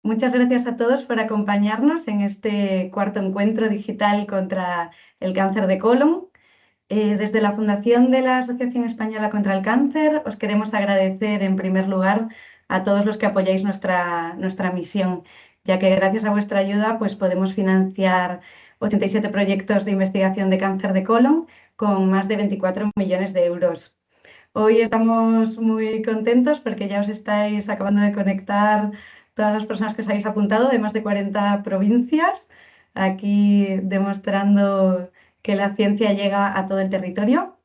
Muchas gracias a todos por acompañarnos en este cuarto encuentro digital contra el cáncer de colon. Desde la Fundación de la Asociación Española contra el Cáncer os queremos agradecer en primer lugar a todos los que apoyáis nuestra misión, ya que gracias a vuestra ayuda pues, podemos financiar 87 proyectos de investigación de cáncer de colon con más de 24 millones de euros. Hoy estamos muy contentos porque ya os estáis acabando de conectar todas las personas que os habéis apuntado de más de 40 provincias, aquí demostrando que la ciencia llega a todo el territorio.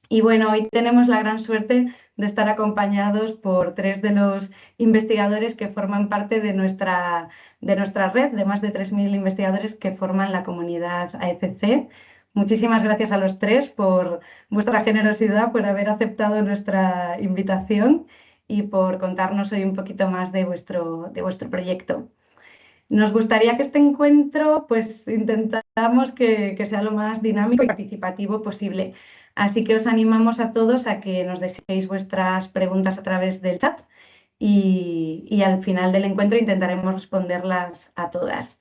Y bueno, hoy tenemos la gran suerte de estar acompañados por tres de los investigadores que forman parte de nuestra red de más de 3.000 investigadores que forman la comunidad AECC. Muchísimas gracias a los tres por vuestra generosidad, por haber aceptado nuestra invitación y por contarnos hoy un poquito más de vuestro proyecto. Nos gustaría que este encuentro, pues intentamos que sea lo más dinámico y participativo posible. Así que os animamos a todos a que nos dejéis vuestras preguntas a través del chat y al final del encuentro intentaremos responderlas a todas.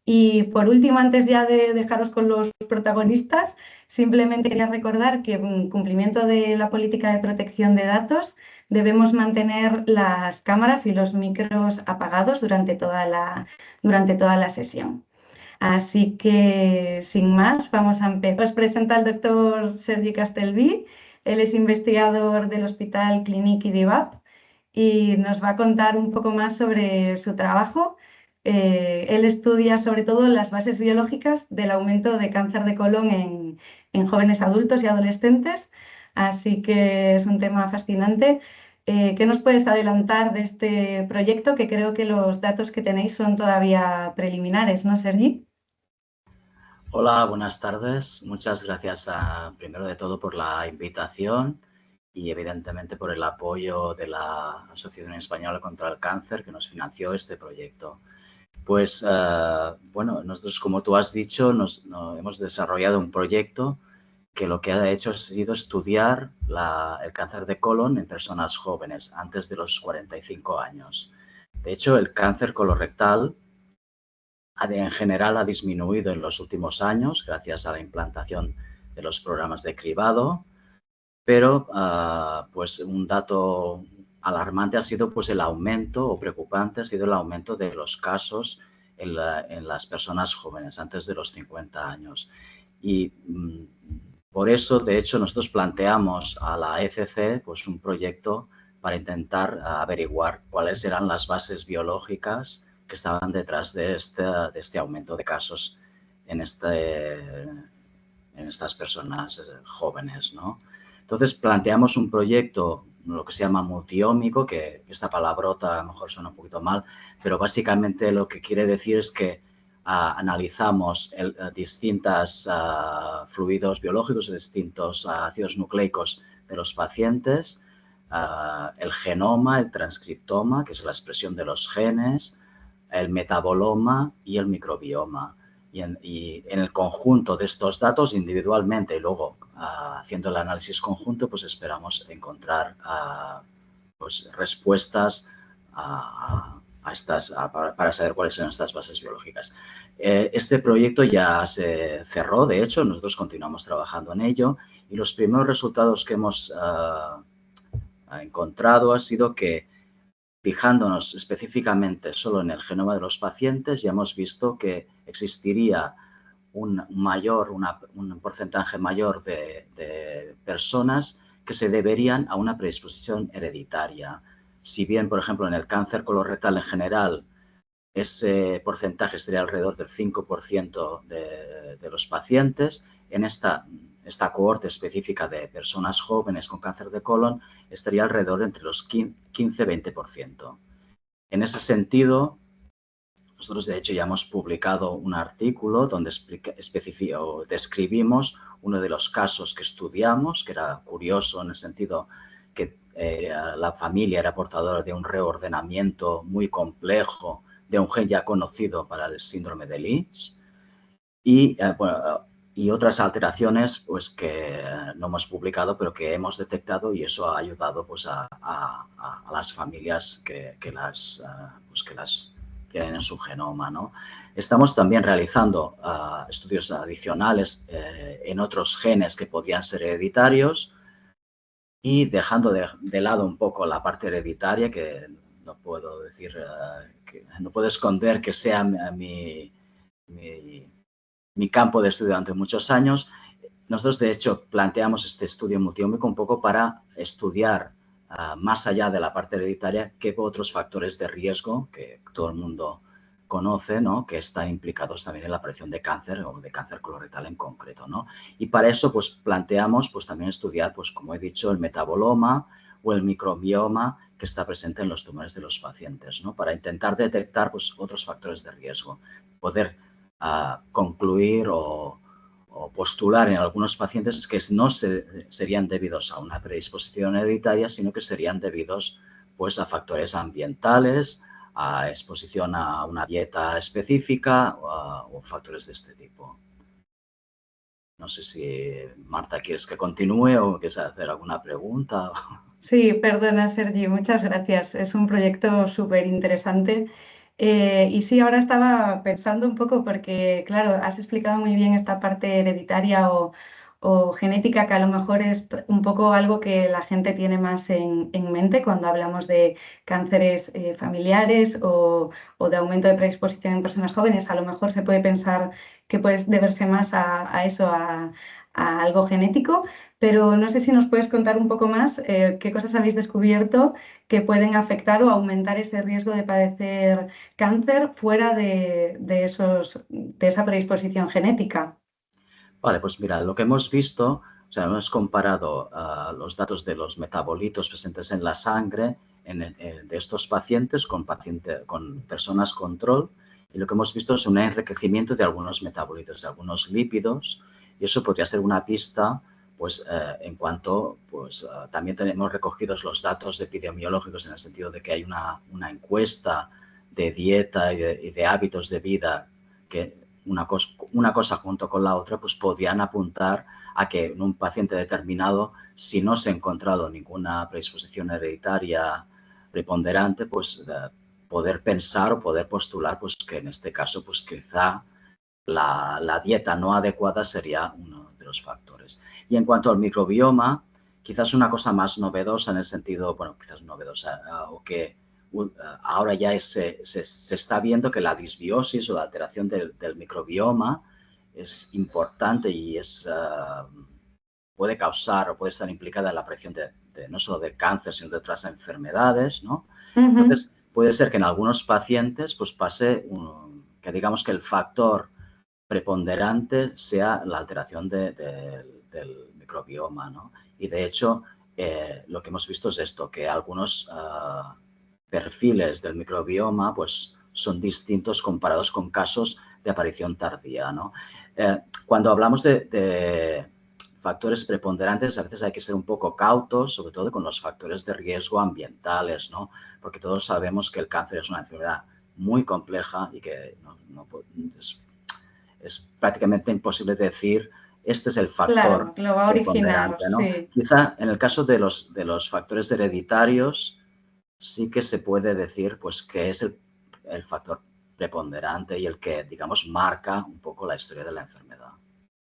Y por último, antes ya de dejaros con los protagonistas, simplemente quería recordar que en cumplimiento de la política de protección de datos debemos mantener las cámaras y los micros apagados durante toda la sesión. Así que, sin más, vamos a empezar. Os presenta el doctor Sergi Castelví. Él es investigador del Hospital Clínic IDIVAP y nos va a contar un poco más sobre su trabajo. Él estudia sobre todo las bases biológicas del aumento de cáncer de colon en jóvenes adultos y adolescentes, así que es un tema fascinante. ¿Qué nos puedes adelantar de este proyecto? Que creo que los datos que tenéis son todavía preliminares, ¿no, Sergi? Hola, buenas tardes. Muchas gracias primero de todo por la invitación y evidentemente por el apoyo de la Asociación Española contra el Cáncer que nos financió este proyecto. Pues bueno, nosotros como tú has dicho hemos desarrollado un proyecto que lo que ha hecho ha sido estudiar el cáncer de colon en personas jóvenes antes de los 45 años. De hecho, el cáncer colorectal en general ha disminuido en los últimos años gracias a la implantación de los programas de cribado, pero pues un dato alarmante ha sido pues el aumento, o preocupante ha sido el aumento de los casos en las personas jóvenes antes de los 50 años. Y por eso, de hecho, nosotros planteamos a la ECC pues un proyecto para intentar averiguar cuáles eran las bases biológicas que estaban detrás de este aumento de casos en estas personas jóvenes, ¿no? Entonces planteamos un proyecto, lo que se llama multiómico, que esta palabrota a lo mejor suena un poquito mal, pero básicamente lo que quiere decir es que analizamos distintos fluidos biológicos, distintos ácidos nucleicos de los pacientes, el genoma, el transcriptoma, que es la expresión de los genes, el metaboloma y el microbioma. Y en el conjunto de estos datos individualmente y luego haciendo el análisis conjunto, pues esperamos encontrar pues, respuestas para saber cuáles son estas bases biológicas. Este proyecto ya se cerró, de hecho, nosotros continuamos trabajando en ello y los primeros resultados que hemos encontrado ha sido que fijándonos específicamente solo en el genoma de los pacientes, ya hemos visto que existiría un porcentaje mayor de personas que se deberían a una predisposición hereditaria. Si bien, por ejemplo, en el cáncer colorectal en general, ese porcentaje estaría alrededor del 5% de los pacientes, en esta cohorte específica de personas jóvenes con cáncer de colon estaría alrededor entre los 15-20%. En ese sentido, nosotros de hecho ya hemos publicado un artículo donde describimos uno de los casos que estudiamos, que era curioso en el sentido que la familia era portadora de un reordenamiento muy complejo de un gen ya conocido para el síndrome de Lynch y otras alteraciones pues, que no hemos publicado pero que hemos detectado y eso ha ayudado pues, a las familias que las tienen en su genoma, ¿no? Estamos también realizando estudios adicionales en otros genes que podrían ser hereditarios y dejando de lado un poco la parte hereditaria, que no puedo decir, no puedo esconder que sea mi campo de estudio durante muchos años. Nosotros, de hecho, planteamos este estudio multiómico un poco para estudiar más allá de la parte hereditaria qué otros factores de riesgo que todo el mundo conoce, ¿no?, que están implicados también en la aparición de cáncer o de cáncer colorectal en concreto, ¿no? Y para eso, pues, planteamos, pues, también estudiar, pues, como he dicho, el metaboloma o el microbioma que está presente en los tumores de los pacientes, ¿no?, para intentar detectar, pues, otros factores de riesgo, poder concluir o postular en algunos pacientes que no serían debidos a una predisposición hereditaria, sino que serían debidos, pues, a factores ambientales, a exposición a una dieta específica o factores de este tipo. No sé si, Marta, quieres que continúe o quieres hacer alguna pregunta. Sí, perdona, Sergi, muchas gracias. Es un proyecto súper interesante. Y sí, ahora estaba pensando un poco porque, claro, has explicado muy bien esta parte hereditaria o genética, que a lo mejor es un poco algo que la gente tiene más en mente cuando hablamos de cánceres familiares o de aumento de predisposición en personas jóvenes. A lo mejor se puede pensar que puede deberse más a eso, a algo genético. Pero no sé si nos puedes contar un poco más qué cosas habéis descubierto que pueden afectar o aumentar ese riesgo de padecer cáncer fuera de esa predisposición genética. Vale, pues mira, lo que hemos visto, o sea, hemos comparado los datos de los metabolitos presentes en la sangre de estos pacientes con personas control, y lo que hemos visto es un enriquecimiento de algunos metabolitos, de algunos lípidos, y eso podría ser una pista, pues, en cuanto, pues, también tenemos recogidos los datos epidemiológicos en el sentido de que hay una encuesta de dieta y de hábitos de vida que una cosa junto con la otra, pues podían apuntar a que en un paciente determinado, si no se ha encontrado ninguna predisposición hereditaria preponderante, pues poder pensar o poder postular, pues, que en este caso, pues quizá la dieta no adecuada sería uno de los factores. Y en cuanto al microbioma, quizás una cosa más novedosa en el sentido, bueno, quizás novedosa, o que ahora ya se está viendo que la disbiosis o la alteración del microbioma es importante y puede causar o puede estar implicada en la aparición no solo de cáncer, sino de otras enfermedades, ¿no? Entonces, puede ser que en algunos pacientes pues pase que digamos que el factor preponderante sea la alteración del microbioma, ¿no? Y de hecho, lo que hemos visto es esto, que algunos perfiles del microbioma pues, son distintos comparados con casos de aparición tardía, ¿no? Cuando hablamos de factores preponderantes, a veces hay que ser un poco cautos, sobre todo con los factores de riesgo ambientales, ¿no? Porque todos sabemos que el cáncer es una enfermedad muy compleja y que es prácticamente imposible decir este es el factor Claro, lo va a originar, preponderante, ¿no? sí. Quizá en el caso de los factores hereditarios sí que se puede decir pues que es el factor preponderante y el que, digamos, marca un poco la historia de la enfermedad.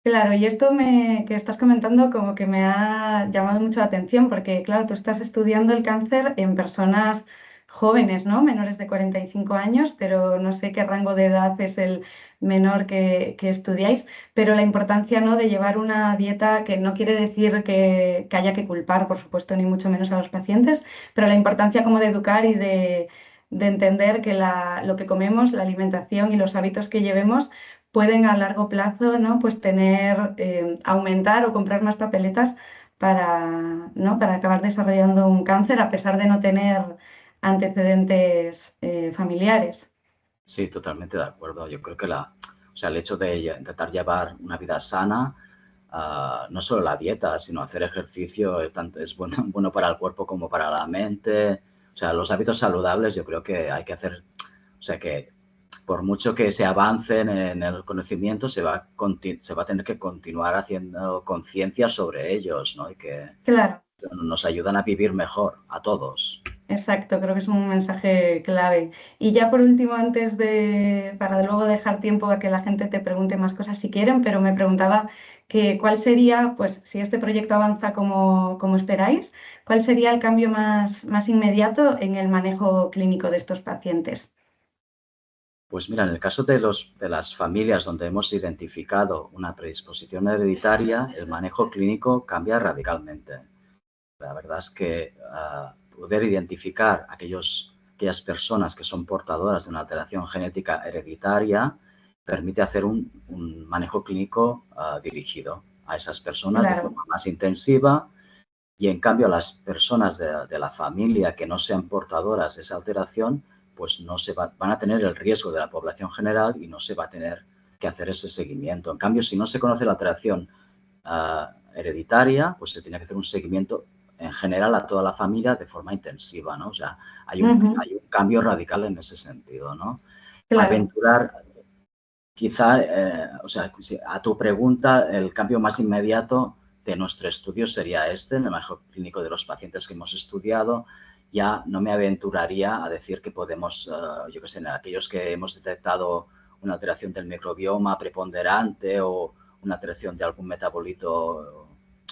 Claro, y esto que estás comentando como que me ha llamado mucho la atención porque, claro, tú estás estudiando el cáncer en personas jóvenes, ¿no? Menores de 45 años, pero no sé qué rango de edad es el menor que estudiáis, pero la importancia, ¿no?, de llevar una dieta que no quiere decir que haya que culpar, por supuesto, ni mucho menos a los pacientes, pero la importancia como de educar y de entender que lo que comemos, la alimentación y los hábitos que llevemos pueden a largo plazo, ¿no?, pues aumentar o comprar más papeletas para acabar desarrollando un cáncer a pesar de no tener antecedentes familiares. Sí, totalmente de acuerdo. Yo creo que o sea, el hecho de intentar llevar una vida sana, no solo la dieta, sino hacer ejercicio, tanto es bueno, bueno para el cuerpo como para la mente. O sea, los hábitos saludables yo creo que hay que hacer, o sea, que por mucho que se avancen en el conocimiento, se va a tener que continuar haciendo conciencia sobre ellos, ¿no? Y que Claro. nos ayudan a vivir mejor, a todos. exacto, creo que es un mensaje clave. Y ya por último, para luego dejar tiempo a que la gente te pregunte más cosas si quieren, pero me preguntaba que cuál sería, pues si este proyecto avanza como esperáis, cuál sería el cambio más inmediato en el manejo clínico de estos pacientes. Pues mira, en el caso de las familias donde hemos identificado una predisposición hereditaria, el manejo clínico cambia radicalmente. La verdad es que poder identificar aquellas personas que son portadoras de una alteración genética hereditaria permite hacer un manejo clínico dirigido a esas personas de Claro, forma más intensiva, y en cambio las personas de la familia que no sean portadoras de esa alteración, pues no van a tener el riesgo de la población general y no se va a tener que hacer ese seguimiento. En cambio, si no se conoce la alteración hereditaria, pues se tiene que hacer un seguimiento en general a toda la familia de forma intensiva, ¿no? O sea, hay un cambio radical en ese sentido, ¿no? claro, Aventurar, quizá, o sea, a tu pregunta, el cambio más inmediato de nuestro estudio sería este, en el manejo clínico de los pacientes que hemos estudiado. Ya no me aventuraría a decir que podemos, yo qué sé, en aquellos que hemos detectado una alteración del microbioma preponderante o una alteración de algún metabolito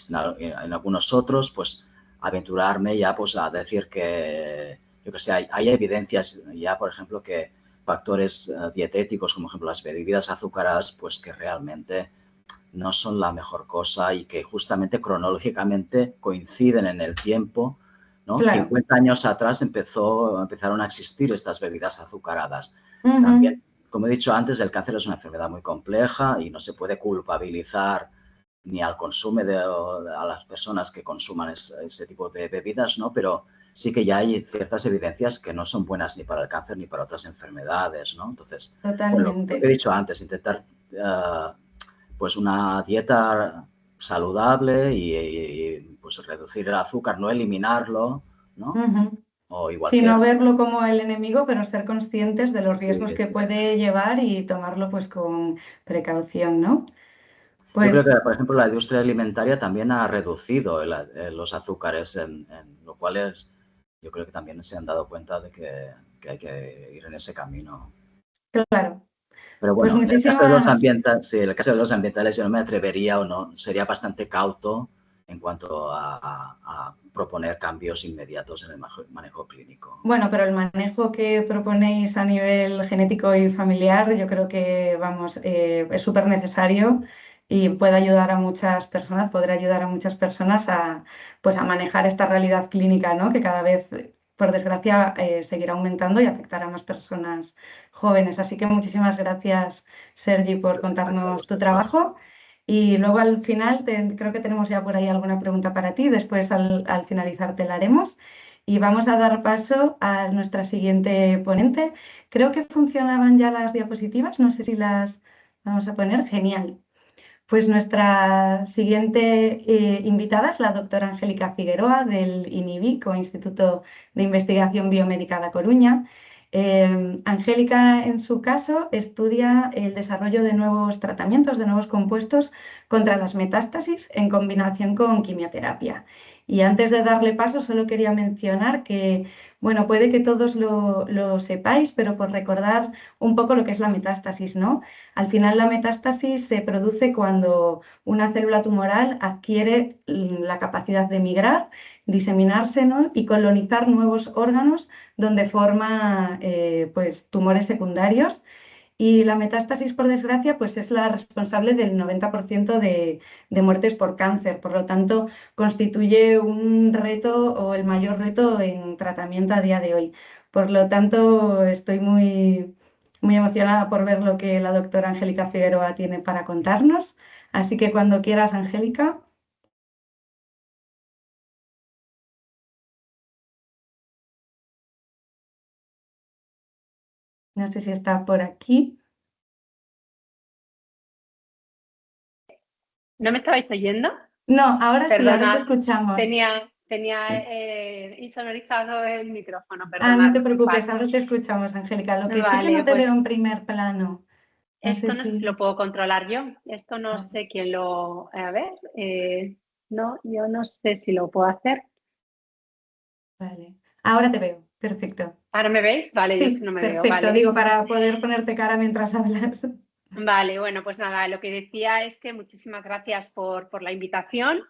en algunos otros, pues aventurarme ya pues a decir que, yo qué sé, hay evidencias ya, por ejemplo, que factores dietéticos, como por ejemplo las bebidas azucaradas, pues que realmente no son la mejor cosa y que justamente cronológicamente coinciden en el tiempo, ¿no? claro. 50 años atrás empezaron a existir estas bebidas azucaradas. También, Ujú, como he dicho antes, el cáncer es una enfermedad muy compleja y no se puede culpabilizar ni al consumo a las personas que consuman ese tipo de bebidas, ¿no? Pero sí que ya hay ciertas evidencias que no son buenas ni para el cáncer ni para otras enfermedades, ¿no? Entonces, bueno, lo que he totalmente. dicho antes, intentar pues una dieta saludable pues reducir el azúcar, no eliminarlo, ¿no? Ujú. O igual Sí, que, no verlo como el enemigo, pero ser conscientes de los sí, riesgos que sí. puede llevar y tomarlo pues con precaución, ¿no? Yo creo Pues que, por ejemplo, la industria alimentaria también ha reducido los azúcares, en lo cual yo creo que también se han dado cuenta de que hay que ir en ese camino. claro, Pero pues bueno, en el caso de muchísimas, sí, en el caso de los ambientales yo no me atrevería o no, sería bastante cauto en cuanto a proponer cambios inmediatos en el manejo clínico. bueno, pero el manejo que proponéis a nivel genético y familiar, yo creo que, vamos, es súper necesario y puede ayudar a muchas personas, podrá ayudar a muchas personas pues a manejar esta realidad clínica, ¿no? Que cada vez, por desgracia, seguirá aumentando y afectará a más personas jóvenes. Así que muchísimas gracias, Sergi, por Muchas gracias a contarnos tu vosotros. trabajo. Y luego al final, creo que tenemos ya por ahí alguna pregunta para ti, después al finalizar te la haremos. Y vamos a dar paso a nuestra siguiente ponente. Creo que funcionaban ya las diapositivas, no sé si las vamos a poner. Genial. Pues nuestra siguiente invitada es la doctora Angélica Figueroa del INIBIC, o Instituto de Investigación Biomédica da Coruña. Angélica, en su caso, estudia el desarrollo de nuevos tratamientos, de nuevos compuestos contra las metástasis en combinación con quimioterapia. Y antes de darle paso, solo quería mencionar que, bueno, puede que todos lo sepáis, pero por recordar un poco lo que es la metástasis, ¿no? Al final, la metástasis se produce cuando una célula tumoral adquiere la capacidad de migrar, diseminarse, ¿no? Y colonizar nuevos órganos donde forma pues, tumores secundarios. Y la metástasis, por desgracia, pues es la responsable del 90% de muertes por cáncer. Por lo tanto, constituye un reto o el mayor reto en tratamiento a día de hoy. Por lo tanto, estoy muy emocionada por ver lo que la doctora Angélica Figueroa tiene para contarnos. Así que cuando quieras, Angélica, no sé si está por aquí. ¿No me estabais oyendo? No, ahora te Perdonad, escuchamos. tenía insonorizado el micrófono, No perdonad, te disculpad. preocupes, ahora te escuchamos, Angélica. Lo que sí que no Vale, te veo pues en primer plano. No sé esto no sé si lo si... puedo controlar yo. Esto no Vale, sé quién lo... A ver, no, yo no sé si lo puedo hacer. vale. Ahora te veo, perfecto. ¿Ahora me veis? Vale, yo Sí, sí no me veo, perfecto, vale. digo, para poder ponerte cara mientras hablas. Vale, bueno, pues nada, lo que decía es que muchísimas gracias por la invitación,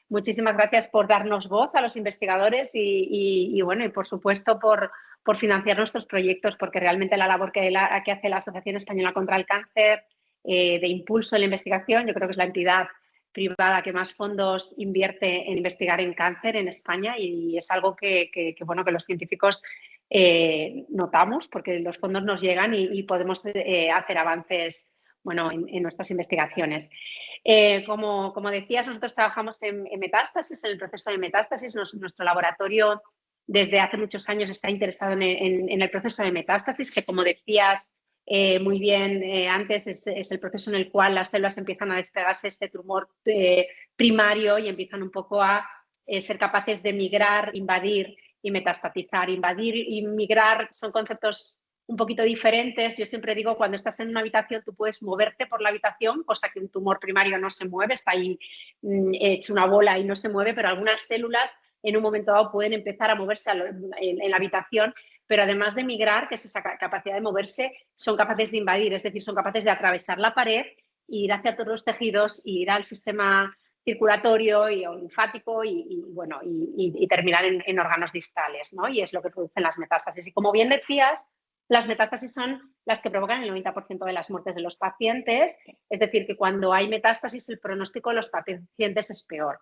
muchísimas gracias por darnos voz a los investigadores y bueno, y por supuesto por financiar nuestros proyectos, porque realmente la labor que hace la Asociación Española contra el Cáncer de impulso en la investigación, yo creo que es la entidad privada que más fondos invierte en investigar en cáncer en España y es algo bueno, que los científicos notamos porque los fondos nos llegan y podemos hacer avances, bueno, en nuestras investigaciones. Como decías, nosotros trabajamos en metástasis, en el proceso de metástasis. Nuestro laboratorio desde hace muchos años está interesado en el proceso de metástasis, que como decías muy bien antes, es el proceso en el cual las células empiezan a despegarse de este tumor primario y empiezan un poco a ser capaces de migrar, invadir y metastatizar. Invadir y migrar son conceptos un poquito diferentes. Yo siempre digo, cuando estás en una habitación, tú puedes moverte por la habitación, cosa que un tumor primario no se mueve, está ahí hecho una bola y no se mueve, pero algunas células en un momento dado pueden empezar a moverse en la habitación, pero además de migrar, que es esa capacidad de moverse, son capaces de invadir, es decir, son capaces de atravesar la pared, ir hacia todos los tejidos, ir al sistema circulatorio y linfático y terminar en órganos distales, ¿no? Y es lo que producen las metástasis. Y como bien decías, las metástasis son las que provocan el 90% de las muertes de los pacientes, es decir, que cuando hay metástasis el pronóstico de los pacientes es peor.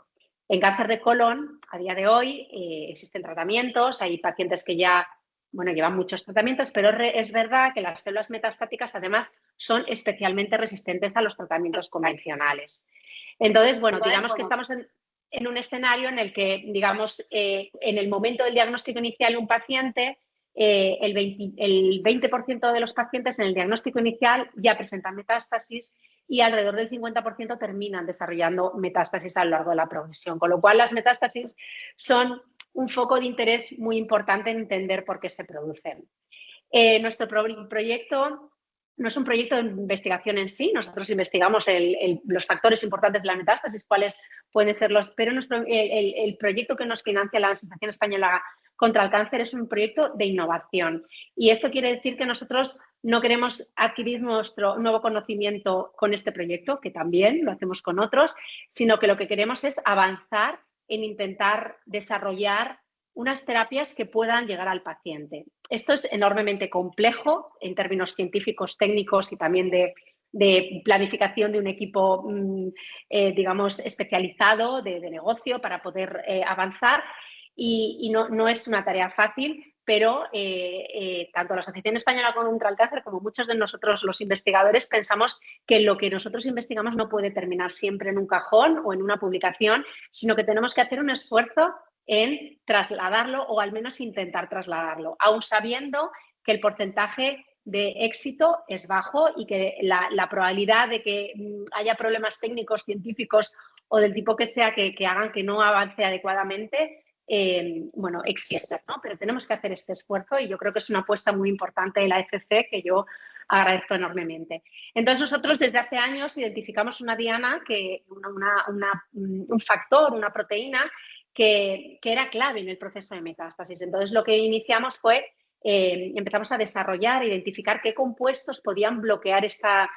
En cáncer de colon, a día de hoy, existen tratamientos, hay pacientes que ya llevan muchos tratamientos, pero es verdad que las células metastáticas además son especialmente resistentes a los tratamientos convencionales. Entonces, digamos que estamos en un escenario en el que, digamos, en el momento del diagnóstico inicial de un paciente, el 20% de los pacientes en el diagnóstico inicial ya presentan metástasis y alrededor del 50% terminan desarrollando metástasis a lo largo de la progresión. Con lo cual, las metástasis son un foco de interés muy importante en entender por qué se producen. Nuestro proyecto no es un proyecto de investigación en sí, nosotros investigamos los factores importantes de la metástasis, cuáles pueden ser pero el proyecto que nos financia la Asociación Española contra el Cáncer es un proyecto de innovación. Y esto quiere decir que nosotros no queremos adquirir nuestro nuevo conocimiento con este proyecto, que también lo hacemos con otros, sino que lo que queremos es avanzar en intentar desarrollar unas terapias que puedan llegar al paciente. Esto es enormemente complejo en términos científicos, técnicos y también de planificación de un equipo, digamos, especializado de negocio para poder avanzar y no es una tarea fácil, pero tanto la Asociación Española contra el Cáncer como muchos de nosotros los investigadores pensamos que lo que nosotros investigamos no puede terminar siempre en un cajón o en una publicación, sino que tenemos que hacer un esfuerzo en trasladarlo o al menos intentar trasladarlo, aun sabiendo que el porcentaje de éxito es bajo y que la probabilidad de que haya problemas técnicos, científicos o del tipo que sea que hagan que no avance adecuadamente, existe, ¿no? Pero tenemos que hacer este esfuerzo y yo creo que es una apuesta muy importante de la ECC que yo agradezco enormemente. Entonces nosotros desde hace años identificamos una diana, un factor, una proteína que era clave en el proceso de metástasis. Entonces, lo que iniciamos fue, empezamos a desarrollar, identificar qué compuestos podían bloquear esta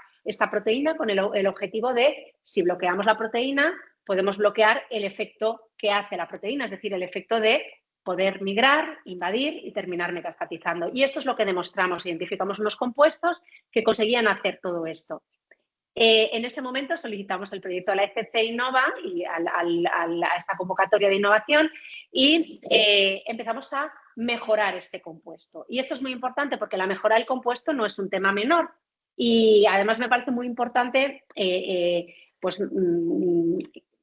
proteína con el objetivo de, si bloqueamos la proteína, podemos bloquear el efecto que hace la proteína, es decir, el efecto de poder migrar, invadir y terminar metastatizando. Y esto es lo que demostramos, identificamos unos compuestos que conseguían hacer todo esto. En ese momento solicitamos el proyecto de la ECC Innova y a esta convocatoria de innovación y empezamos a mejorar este compuesto. Y esto es muy importante porque la mejora del compuesto no es un tema menor y además me parece muy importante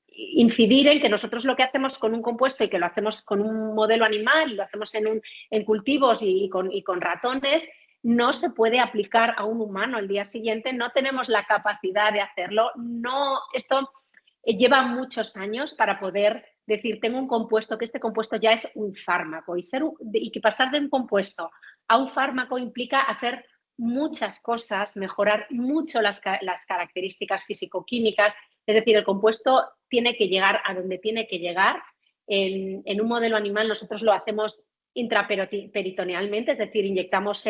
incidir en que nosotros lo que hacemos con un compuesto y que lo hacemos con un modelo animal, lo hacemos en cultivos y con ratones, no se puede aplicar a un humano al día siguiente, no tenemos la capacidad de hacerlo, esto lleva muchos años para poder decir, tengo un compuesto, que este compuesto ya es un fármaco y que pasar de un compuesto a un fármaco implica hacer muchas cosas, mejorar mucho las características físico-químicas, es decir, el compuesto tiene que llegar a donde tiene que llegar. En un modelo animal nosotros lo hacemos intraperitonealmente, es decir, inyectamos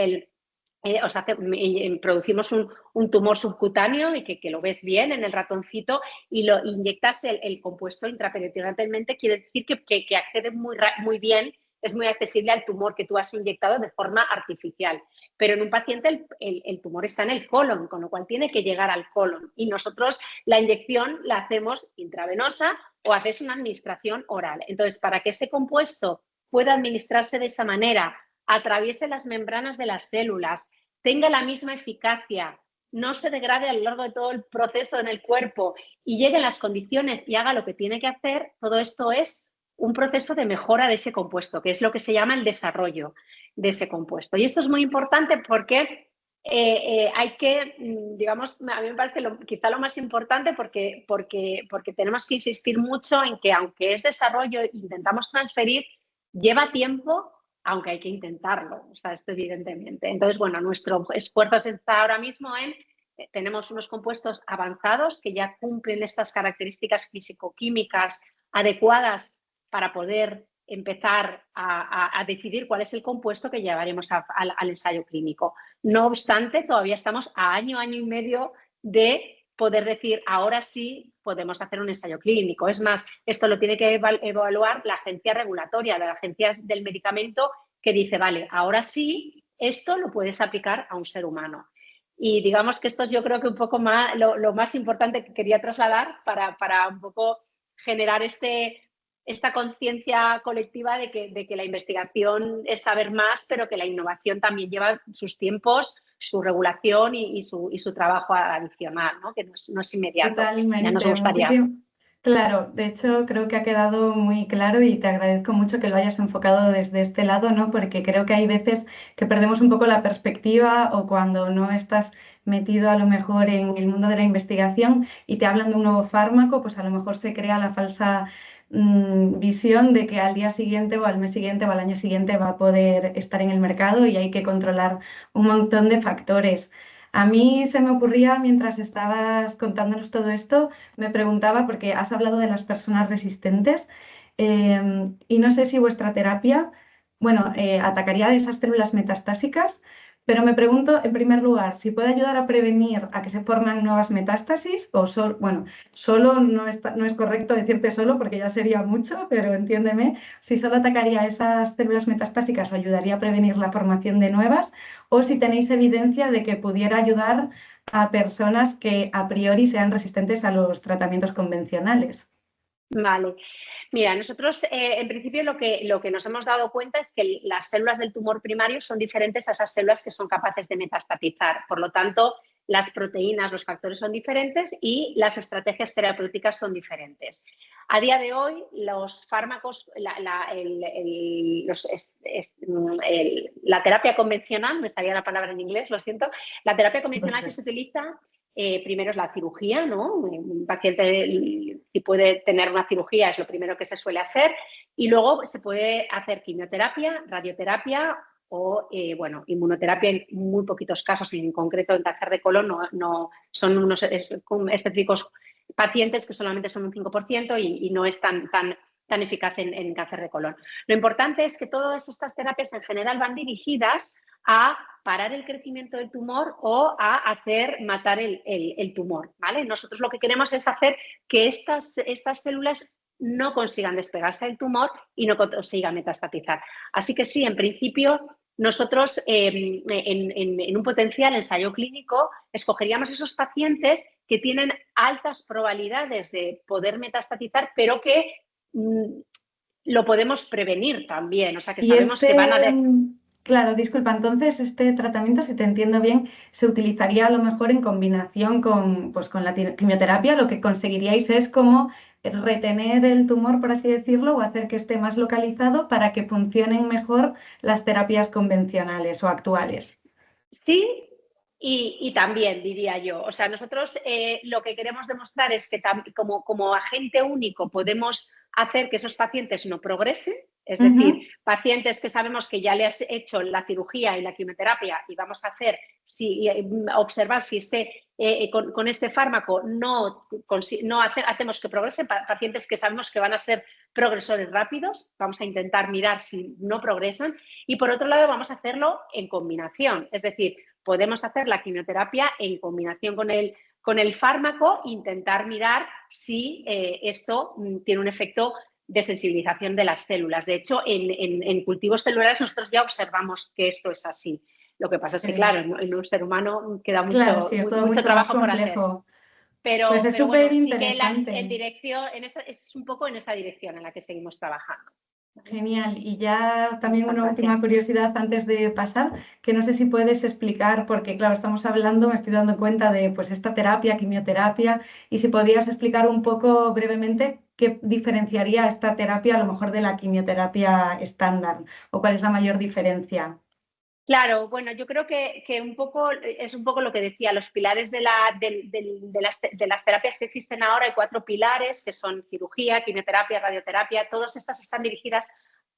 producimos un tumor subcutáneo y que lo ves bien en el ratoncito y lo inyectas el compuesto intraperitonealmente, quiere decir que accede muy bien, es muy accesible al tumor que tú has inyectado de forma artificial. Pero en un paciente el tumor está en el colon, con lo cual tiene que llegar al colon. Y nosotros la inyección la hacemos intravenosa o haces una administración oral. Entonces, para que ese compuesto pueda administrarse de esa manera, atraviese las membranas de las células, tenga la misma eficacia, no se degrade a lo largo de todo el proceso en el cuerpo y llegue en las condiciones y haga lo que tiene que hacer, todo esto es un proceso de mejora de ese compuesto, que es lo que se llama el desarrollo de ese compuesto. Y esto es muy importante porque hay que, digamos, a mí me parece quizá lo más importante porque tenemos que insistir mucho en que aunque es desarrollo, intentamos transferir, lleva tiempo, aunque hay que intentarlo, o sea, esto evidentemente. Entonces, bueno, nuestro esfuerzo está ahora mismo en, tenemos unos compuestos avanzados que ya cumplen estas características físico-químicas adecuadas para poder empezar a decidir cuál es el compuesto que llevaremos al ensayo clínico. No obstante, todavía estamos a año y medio de poder decir, ahora sí podemos hacer un ensayo clínico. Es más, esto lo tiene que evaluar la agencia regulatoria, la agencia del medicamento, que dice, vale, ahora sí, esto lo puedes aplicar a un ser humano. Y digamos que esto es, yo creo que un poco más, lo más importante que quería trasladar para un poco generar esta conciencia colectiva de que la investigación es saber más, pero que la innovación también lleva sus tiempos, su regulación y su trabajo adicional, ¿no? Que no es inmediato. Totalmente. Ya nos gustaría. Claro, de hecho creo que ha quedado muy claro y te agradezco mucho que lo hayas enfocado desde este lado, ¿no? Porque creo que hay veces que perdemos un poco la perspectiva o cuando no estás metido a lo mejor en el mundo de la investigación y te hablan de un nuevo fármaco, pues a lo mejor se crea la falsa visión de que al día siguiente o al mes siguiente o al año siguiente va a poder estar en el mercado y hay que controlar un montón de factores. A mí se me ocurría mientras estabas contándonos todo esto, me preguntaba, porque has hablado de las personas resistentes, y no sé si vuestra terapia, bueno, atacaría esas células metastásicas, pero me pregunto, en primer lugar, si puede ayudar a prevenir a que se formen nuevas metástasis o bueno, solo no es correcto decirte solo porque ya sería mucho, pero entiéndeme, si solo atacaría esas células metastásicas o ayudaría a prevenir la formación de nuevas, o si tenéis evidencia de que pudiera ayudar a personas que a priori sean resistentes a los tratamientos convencionales. Vale. Mira, nosotros en principio lo que nos hemos dado cuenta es que las células del tumor primario son diferentes a esas células que son capaces de metastatizar. Por lo tanto, las proteínas, los factores son diferentes y las estrategias terapéuticas son diferentes. A día de hoy, los fármacos, la terapia convencional, me estaría la palabra en inglés, lo siento, la terapia convencional que se utiliza primero es la cirugía, ¿no? Un paciente, si puede tener una cirugía, es lo primero que se suele hacer. Y luego se puede hacer quimioterapia, radioterapia o, inmunoterapia en muy poquitos casos. En concreto, en cáncer de colon no son unos específicos pacientes que solamente son un 5% y no es tan eficaz en cáncer de colon. Lo importante es que todas estas terapias en general van dirigidas a parar el crecimiento del tumor o a hacer matar el tumor, ¿vale? Nosotros lo que queremos es hacer que estas células no consigan despegarse del tumor y no consigan metastatizar. Así que sí, en principio, nosotros en un potencial ensayo clínico escogeríamos esos pacientes que tienen altas probabilidades de poder metastatizar, pero que lo podemos prevenir también, o sea que sabemos que van a... Claro, disculpa, entonces este tratamiento, si te entiendo bien, se utilizaría a lo mejor en combinación con la quimioterapia. Lo que conseguiríais es como retener el tumor, por así decirlo, o hacer que esté más localizado para que funcionen mejor las terapias convencionales o actuales. Sí, y también diría yo, o sea, nosotros lo que queremos demostrar es que como agente único podemos hacer que esos pacientes no progresen, Es decir, pacientes que sabemos que ya le has hecho la cirugía y la quimioterapia y vamos a hacer, observar si con este fármaco no hacemos que progresen, pacientes que sabemos que van a ser progresores rápidos, vamos a intentar mirar si no progresan, y por otro lado vamos a hacerlo en combinación, es decir, podemos hacer la quimioterapia en combinación con el fármaco, intentar mirar si esto tiene un efecto de sensibilización de las células. De hecho, en cultivos celulares nosotros ya observamos que esto es así. Lo que pasa es que, claro, en un ser humano queda Claro, sí, es todo mucho mucho más trabajo por hacer. complejo. Pero Pues es bueno, súper sí que interesante. es un poco en esa dirección en la que seguimos trabajando. Genial. Y ya también Muchas una última gracias. curiosidad antes de pasar, que no sé si puedes explicar, porque claro, estamos hablando, me estoy dando cuenta de pues esta terapia, quimioterapia, y si podías explicar un poco brevemente qué diferenciaría esta terapia a lo mejor de la quimioterapia estándar, o cuál es la mayor diferencia. Claro, bueno, yo creo que es un poco lo que decía, los pilares de las terapias que existen ahora. Hay 4 pilares que son cirugía, quimioterapia, radioterapia. Todas estas están dirigidas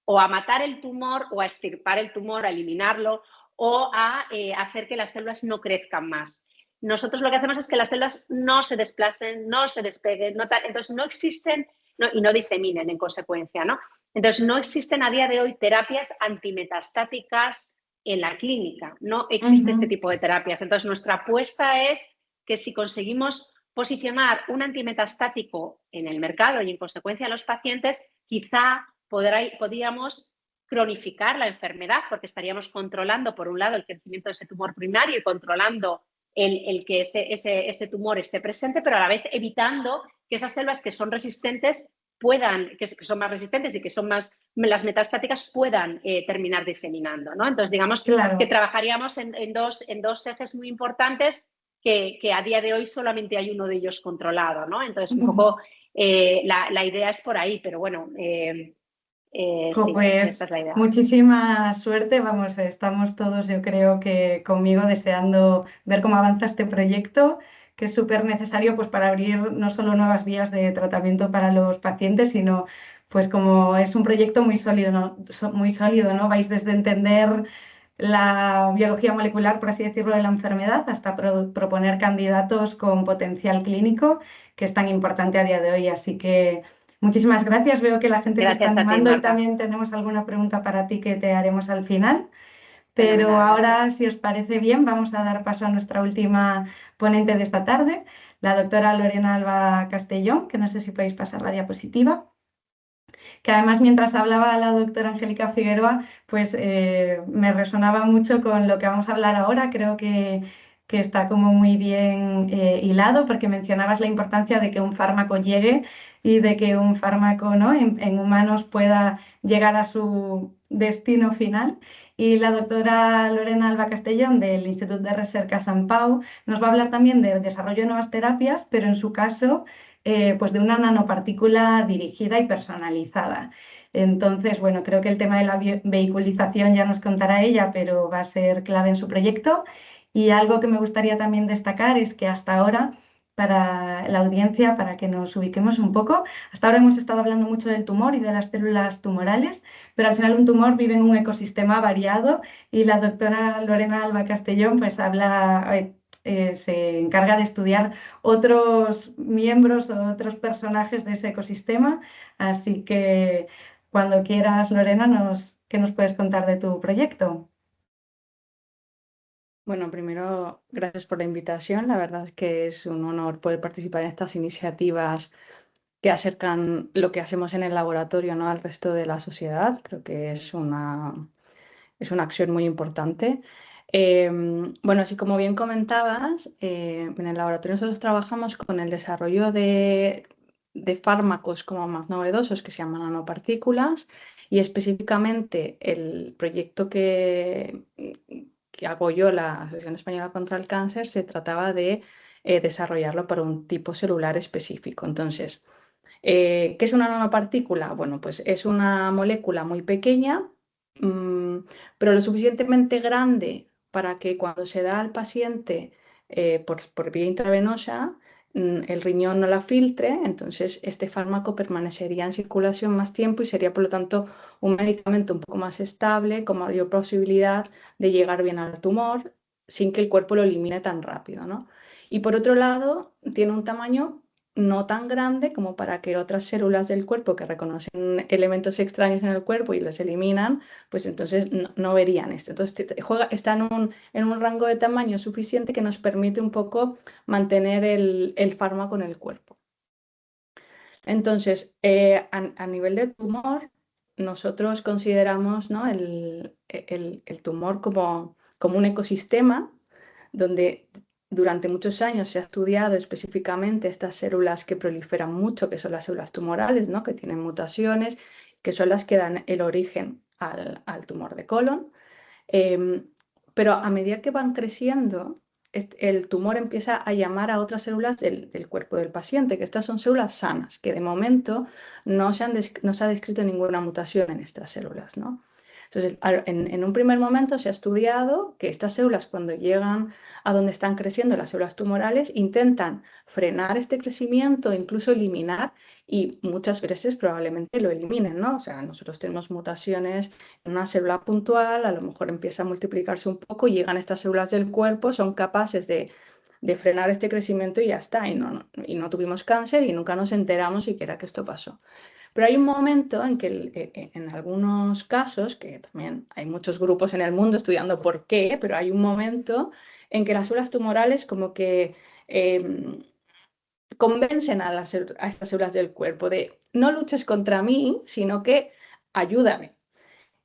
o a matar el tumor o a extirpar el tumor, a eliminarlo o a hacer que las células no crezcan más. Nosotros lo que hacemos es que las células no se desplacen, no se despeguen, entonces no existen y no diseminen en consecuencia, ¿no? Entonces no existen a día de hoy terapias antimetastáticas en la clínica, no existe este tipo de terapias. Entonces, nuestra apuesta es que si conseguimos posicionar un antimetastático en el mercado y en consecuencia a los pacientes, quizá podríamos cronificar la enfermedad porque estaríamos controlando, por un lado, el crecimiento de ese tumor primario y controlando el que ese tumor esté presente, pero a la vez evitando que esas células que son resistentes que son más resistentes y que son las metastáticas puedan terminar diseminando, ¿no? Entonces, digamos que trabajaríamos en dos ejes muy importantes que a día de hoy solamente hay uno de ellos controlado, ¿no? Entonces, un poco la idea es por ahí, pero bueno, sí, Pues esta es la idea. muchísima suerte, vamos, estamos todos, yo creo que conmigo deseando ver cómo avanza este proyecto, que es súper necesario pues para abrir no solo nuevas vías de tratamiento para los pacientes, sino pues como es un proyecto muy sólido, ¿no? Muy sólido, ¿no? Vais desde entender la biología molecular, por así decirlo, de la enfermedad, hasta proponer candidatos con potencial clínico, que es tan importante a día de hoy. Así que muchísimas gracias. Veo que la gente se está Gracias a ti, animando y Marta. también tenemos alguna pregunta para ti que te haremos al final. Pero Fenomenal, ahora, gracias. si os parece bien, vamos a dar paso a nuestra última ponente de esta tarde, la doctora Lorena Alba Castellón, que no sé si podéis pasar la diapositiva. Que además mientras hablaba la doctora Angélica Figueroa, pues me resonaba mucho con lo que vamos a hablar ahora. Creo que está como muy bien hilado, porque mencionabas la importancia de que un fármaco llegue y de que un fármaco, ¿no? en humanos pueda llegar a su destino final. Y la doctora Lorena Alba Castellón del Instituto de Recerca Sant Pau nos va a hablar también del desarrollo de nuevas terapias, pero en su caso pues de una nanopartícula dirigida y personalizada. Entonces, bueno, creo que el tema de la vehiculización ya nos contará ella, pero va a ser clave en su proyecto. Y algo que me gustaría también destacar es que hasta ahora, para la audiencia, para que nos ubiquemos un poco, hasta ahora hemos estado hablando mucho del tumor y de las células tumorales, pero al final un tumor vive en un ecosistema variado y la doctora Lorena Alba Castellón pues se encarga de estudiar otros miembros o otros personajes de ese ecosistema. Así que cuando quieras, Lorena, ¿qué nos puedes contar de tu proyecto? Bueno, primero, gracias por la invitación. La verdad es que es un honor poder participar en estas iniciativas que acercan lo que hacemos en el laboratorio, ¿no?, al resto de la sociedad. Creo que es una acción muy importante. Bueno, así como bien comentabas, en el laboratorio nosotros trabajamos con el desarrollo de fármacos como más novedosos que se llaman nanopartículas, y específicamente el proyecto que hago yo, la Asociación Española contra el Cáncer, se trataba de desarrollarlo para un tipo celular específico. Entonces, ¿qué es una nanopartícula? Bueno, pues es una molécula muy pequeña, pero lo suficientemente grande para que cuando se da al paciente por vía intravenosa el riñón no la filtre, entonces este fármaco permanecería en circulación más tiempo y sería, por lo tanto, un medicamento un poco más estable, con mayor posibilidad de llegar bien al tumor sin que el cuerpo lo elimine tan rápido, ¿no? Y por otro lado, tiene un tamaño no tan grande como para que otras células del cuerpo que reconocen elementos extraños en el cuerpo y los eliminan, pues entonces no verían esto. Entonces está en un rango de tamaño suficiente que nos permite un poco mantener el fármaco en el cuerpo. Entonces, a nivel de tumor, nosotros consideramos, ¿no?, el tumor como un ecosistema donde durante muchos años se ha estudiado específicamente estas células que proliferan mucho, que son las células tumorales, ¿no?, que tienen mutaciones, que son las que dan el origen al tumor de colon. Pero a medida que van creciendo, el tumor empieza a llamar a otras células del cuerpo del paciente, que estas son células sanas, que de momento no se ha descrito ninguna mutación en estas células, ¿no? Entonces, en un primer momento se ha estudiado que estas células, cuando llegan a donde están creciendo las células tumorales, intentan frenar este crecimiento, incluso eliminar, y muchas veces probablemente lo eliminen, ¿no? O sea, nosotros tenemos mutaciones en una célula puntual, a lo mejor empieza a multiplicarse un poco, llegan estas células del cuerpo, son capaces de frenar este crecimiento y ya está, y no tuvimos cáncer y nunca nos enteramos siquiera que esto pasó. Pero hay un momento en que en algunos casos, que también hay muchos grupos en el mundo estudiando por qué, pero hay un momento en que las células tumorales como que convencen a estas células del cuerpo de no luches contra mí, sino que ayúdame.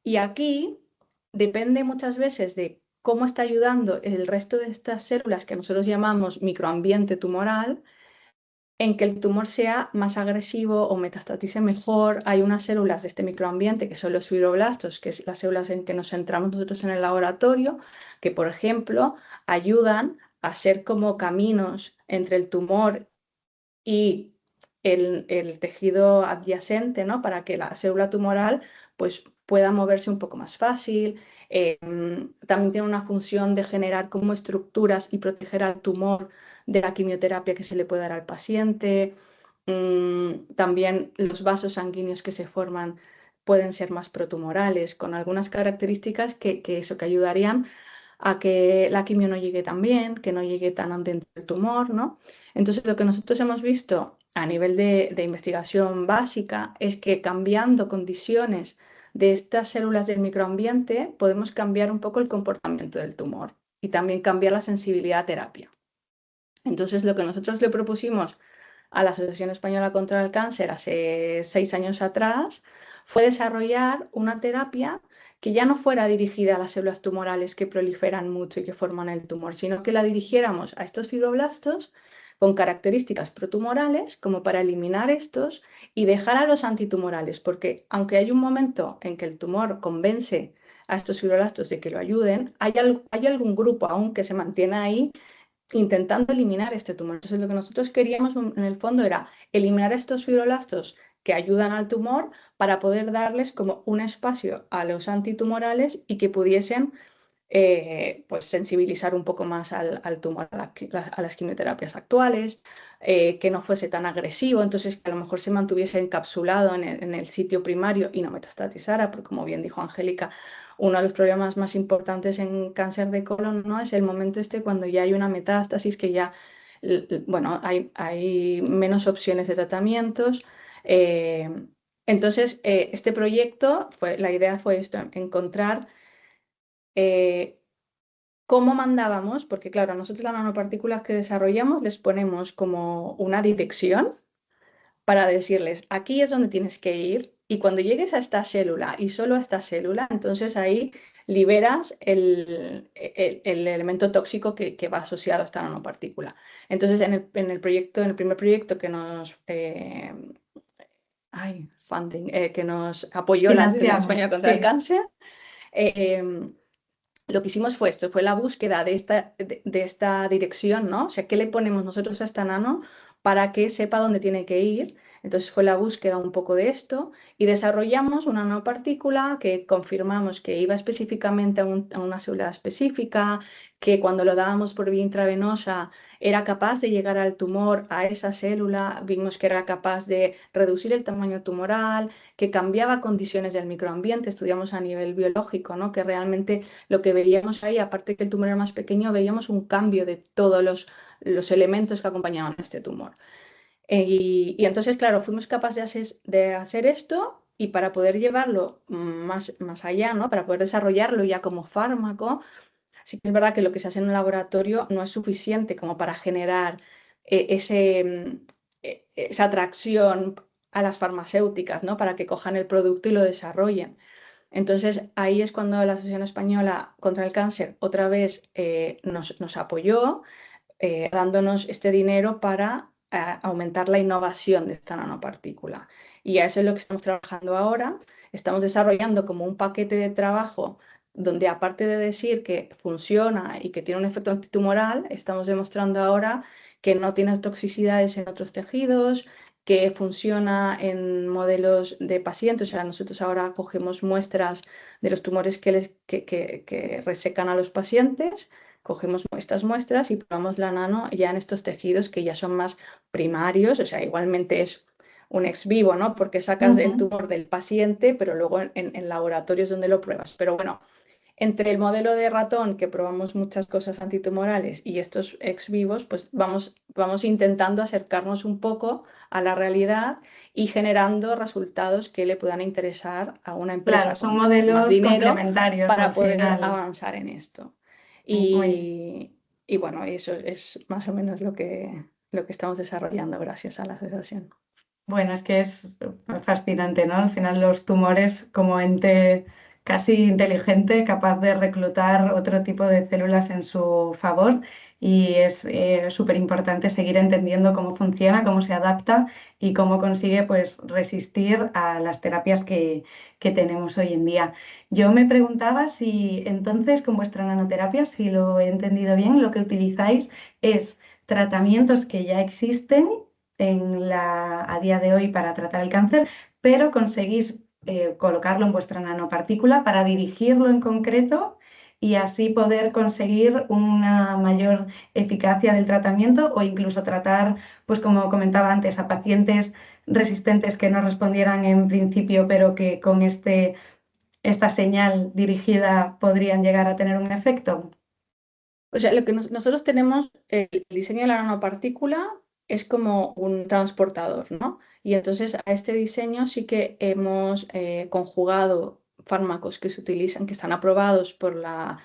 Y aquí depende muchas veces de cómo está ayudando el resto de estas células que nosotros llamamos microambiente tumoral, en que el tumor sea más agresivo o metastatice mejor. Hay unas células de este microambiente que son los fibroblastos, que es las células en que nos centramos nosotros en el laboratorio, que por ejemplo ayudan a ser como caminos entre el tumor y el tejido adyacente, ¿no?, para que la célula tumoral pues, pueda moverse un poco más fácil. También tiene una función de generar como estructuras y proteger al tumor de la quimioterapia que se le puede dar al paciente. También los vasos sanguíneos que se forman pueden ser más protumorales, con algunas características que ayudarían a que la quimio no llegue tan bien, que no llegue tan dentro del tumor, ¿no? Entonces, lo que nosotros hemos visto a nivel de investigación básica es que cambiando condiciones de estas células del microambiente podemos cambiar un poco el comportamiento del tumor y también cambiar la sensibilidad a terapia. Entonces, lo que nosotros le propusimos a la Asociación Española contra el Cáncer hace 6 años atrás fue desarrollar una terapia que ya no fuera dirigida a las células tumorales que proliferan mucho y que forman el tumor, sino que la dirigiéramos a estos fibroblastos con características protumorales como para eliminar estos y dejar a los antitumorales, porque aunque hay un momento en que el tumor convence a estos fibroblastos de que lo ayuden, hay algún grupo aún que se mantiene ahí intentando eliminar este tumor. Entonces, lo que nosotros queríamos en el fondo era eliminar estos fibroblastos que ayudan al tumor para poder darles como un espacio a los antitumorales y que pudiesen pues sensibilizar un poco más al tumor, a las quimioterapias actuales, que no fuese tan agresivo, entonces que a lo mejor se mantuviese encapsulado en el sitio primario y no metastatizara, porque como bien dijo Angélica, uno de los problemas más importantes en cáncer de colon, ¿no?, es el momento cuando ya hay una metástasis, que ya bueno, hay menos opciones de tratamientos. Entonces, este proyecto, la idea fue esto, encontrar cómo mandábamos, porque claro, nosotros las nanopartículas que desarrollamos les ponemos como una dirección para decirles, aquí es donde tienes que ir, y cuando llegues a esta célula y solo a esta célula, entonces ahí liberas el elemento tóxico que va asociado a esta nanopartícula. Entonces, en el primer proyecto que nos que nos apoyó la Asociación Española contra el Cáncer, lo que hicimos fue esto, fue la búsqueda de esta dirección, ¿no? O sea, ¿qué le ponemos nosotros a esta nano para que sepa dónde tiene que ir? Entonces fue la búsqueda un poco de esto y desarrollamos una nanopartícula que confirmamos que iba específicamente a una célula específica, que cuando lo dábamos por vía intravenosa era capaz de llegar al tumor, a esa célula, vimos que era capaz de reducir el tamaño tumoral, que cambiaba condiciones del microambiente, estudiamos a nivel biológico, ¿no? Que realmente lo que veíamos ahí, aparte que el tumor era más pequeño, veíamos un cambio de todos los elementos que acompañaban a este tumor. Y entonces, claro, fuimos capaces de hacer esto y para poder llevarlo más allá, ¿no? Para poder desarrollarlo ya como fármaco, sí que es verdad que lo que se hace en un laboratorio no es suficiente como para generar esa atracción a las farmacéuticas, ¿no? Para que cojan el producto y lo desarrollen. Entonces, ahí es cuando la Asociación Española contra el Cáncer otra vez nos apoyó, dándonos este dinero para aumentar la innovación de esta nanopartícula. Y a eso es lo que estamos trabajando ahora. Estamos desarrollando como un paquete de trabajo donde, aparte de decir que funciona y que tiene un efecto antitumoral, estamos demostrando ahora que no tiene toxicidades en otros tejidos, que funciona en modelos de pacientes. O sea, nosotros ahora cogemos muestras de los tumores que resecan a los pacientes, cogemos estas muestras y probamos la nano ya en estos tejidos que ya son más primarios. O sea, igualmente es un ex vivo, ¿no? Porque sacas el tumor del paciente, pero luego en laboratorios donde lo pruebas. Pero bueno, entre el modelo de ratón, que probamos muchas cosas antitumorales, y estos ex vivos, pues vamos intentando acercarnos un poco a la realidad y generando resultados que le puedan interesar a una empresa Claro, son con modelos más dinero complementarios para al poder final. avanzar en esto. Muy Y bueno, eso es más o menos lo que estamos desarrollando gracias a la asociación. Bueno, es que es fascinante, ¿no? Al final los tumores como ente casi inteligente, capaz de reclutar otro tipo de células en su favor y es súper importante seguir entendiendo cómo funciona, cómo se adapta y cómo consigue pues resistir a las terapias que tenemos hoy en día. Yo me preguntaba si entonces con vuestra nanoterapia, si lo he entendido bien, lo que utilizáis es tratamientos que ya existen a día de hoy para tratar el cáncer, pero conseguís colocarlo en vuestra nanopartícula para dirigirlo en concreto y así poder conseguir una mayor eficacia del tratamiento o incluso tratar, pues como comentaba antes, a pacientes resistentes que no respondieran en principio, pero que con esta señal dirigida podrían llegar a tener un efecto. O sea, lo que nosotros tenemos, el diseño de la nanopartícula es como un transportador, ¿no? Y entonces a este diseño sí que hemos conjugado fármacos que se utilizan, que están aprobados por la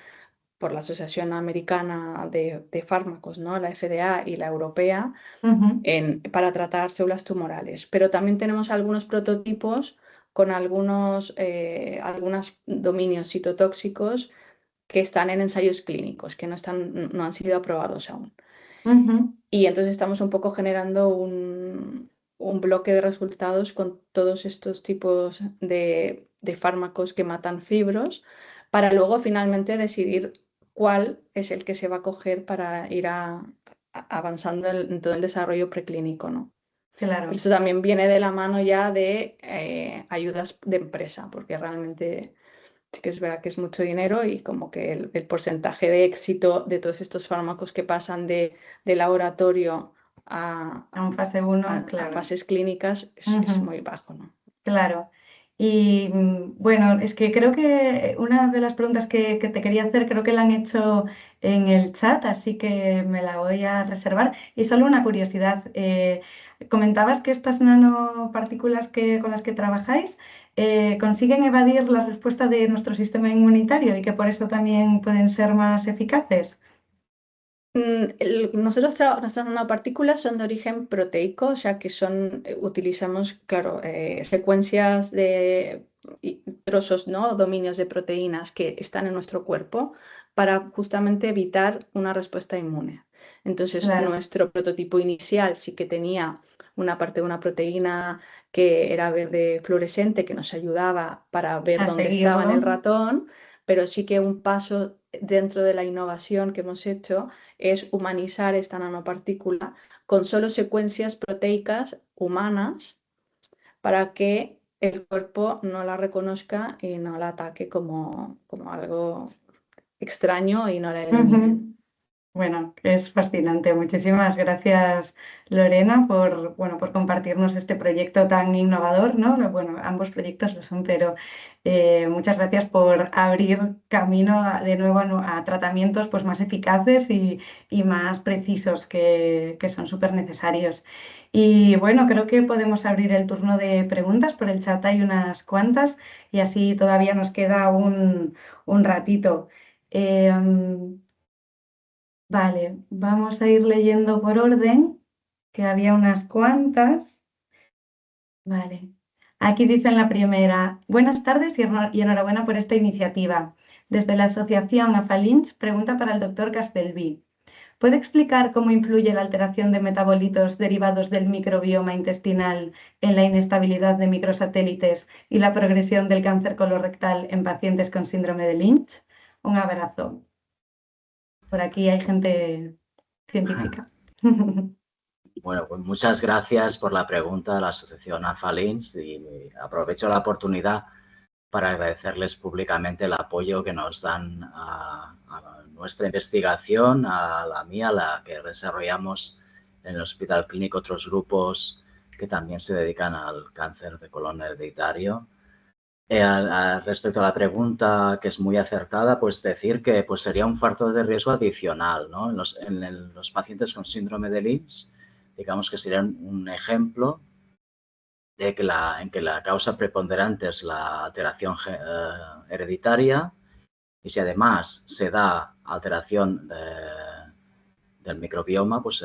Asociación Americana de Fármacos, ¿no? La FDA y la Europea, para tratar células tumorales. Pero también tenemos algunos prototipos con algunos dominios citotóxicos que están en ensayos clínicos, que no han sido aprobados aún. Y entonces estamos un poco generando un bloque de resultados con todos estos tipos de fármacos que matan fibros, para luego finalmente decidir cuál es el que se va a coger para ir avanzando en todo el desarrollo preclínico, ¿no? Claro. Pero eso también viene de la mano ya de ayudas de empresa, porque realmente sí que es verdad que es mucho dinero y como que el porcentaje de éxito de todos estos fármacos que pasan de laboratorio a un fase 1, claro. a fases clínicas es muy bajo, ¿no? Claro. Y bueno, es que creo que una de las preguntas que te quería hacer, creo que la han hecho en el chat, así que me la voy a reservar. Y solo una curiosidad, comentabas que estas nanopartículas con las que trabajáis consiguen evadir la respuesta de nuestro sistema inmunitario y que por eso también pueden ser más eficaces. Nuestras nanopartículas son de origen proteico, o sea que utilizamos, claro, secuencias de trozos, ¿no? Dominios de proteínas que están en nuestro cuerpo para justamente evitar una respuesta inmune. Entonces, Claro. nuestro prototipo inicial sí que tenía una parte de una proteína que era verde fluorescente que nos ayudaba para ver dónde estaba en el ratón, pero sí que un paso dentro de la innovación que hemos hecho es humanizar esta nanopartícula con solo secuencias proteicas humanas para que el cuerpo no la reconozca y no la ataque como algo extraño y no la elimine. Bueno, es fascinante. Muchísimas gracias, Lorena, por compartirnos este proyecto tan innovador, ¿no? Bueno, ambos proyectos lo son, pero muchas gracias por abrir camino de nuevo a tratamientos pues, más eficaces y más precisos que son súper necesarios. Y bueno, creo que podemos abrir el turno de preguntas. Por el chat hay unas cuantas y así todavía nos queda un ratito. Vale, vamos a ir leyendo por orden, que había unas cuantas. Vale. Aquí dicen la primera. Buenas tardes y enhorabuena por esta iniciativa. Desde la asociación AFALINS, pregunta para el doctor Castelví. ¿Puede explicar cómo influye la alteración de metabolitos derivados del microbioma intestinal en la inestabilidad de microsatélites y la progresión del cáncer colorectal en pacientes con síndrome de Lynch? Un abrazo. Por aquí hay gente científica. Bueno, pues muchas gracias por la pregunta a la Asociación AFALINS y aprovecho la oportunidad para agradecerles públicamente el apoyo que nos dan a nuestra investigación, a la mía, la que desarrollamos en el Hospital Clínico, otros grupos que también se dedican al cáncer de colon hereditario. Respecto a la pregunta, que es muy acertada, pues decir que pues sería un factor de riesgo adicional, ¿no? En los pacientes con síndrome de Lynch, digamos que sería un ejemplo de en que la causa preponderante es la alteración hereditaria, y si además se da alteración del microbioma, pues